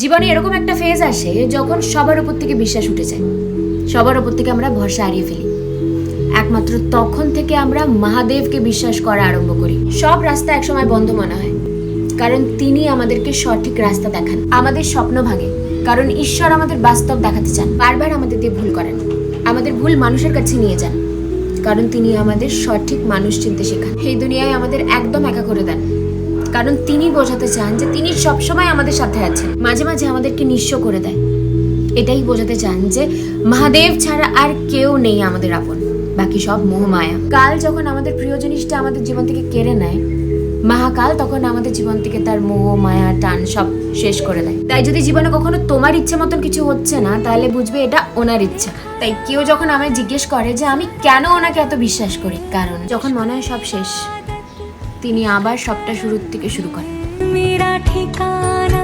জীবনে এরকম একটা ফেজ আসে যখন সবার উপর থেকে বিশ্বাস উঠে যায়, সবার উপর থেকে আমরা ভরসা হারিয়ে ফেলি। একমাত্র তখন থেকে আমরা মহাদেবকে বিশ্বাস করা আরম্ভ করি। সব রাস্তা একসময় বন্ধ মনে হয়, কারণ তিনি আমাদেরকে সঠিক রাস্তা দেখান। আমাদের স্বপ্ন ভাঙে, কারণ ঈশ্বর আমাদের বাস্তব দেখাতে চান। বারবার আমাদের দিয়ে ভুল করেন, আমাদের ভুল মানুষের কাছে নিয়ে যান, কারণ তিনি আমাদের সঠিক মানুষ চিনতে শেখান। এই দুনিয়ায় আমাদের একদম একা করে দেন, কারণ তিনি বোঝাতে চান যে তিনি সবসময় আমাদের সাথে আছেন। মাঝে মাঝে আমাদেরকে নিঃস্ব করে দেয়, এটাই বোঝাতে চান যে মহাদেব ছাড়া আর কেউ নেই আমাদের আপন, বাকি সব মোহমায়া। কাল যখন আমাদের প্রিয় জিনিসটা আমাদের জীবন থেকে কেড়ে নেয়, মহাকাল তখন আমাদের জীবন থেকে তার মোহ মায়া টান সব শেষ করে দেয়। তাই যদি জীবনে কখনো তোমার ইচ্ছে মতন কিছু হচ্ছে না, তাহলে বুঝবে এটা ওনার ইচ্ছা। তাই কেউ যখন আমায় জিজ্ঞেস করে যে আমি কেন ওনাকে এত বিশ্বাস করি, কারণ যখন মনে হয় সব শেষ, তিনি আবার সবটা শুরুর থেকে শুরু করেন। मेरा ठिकाना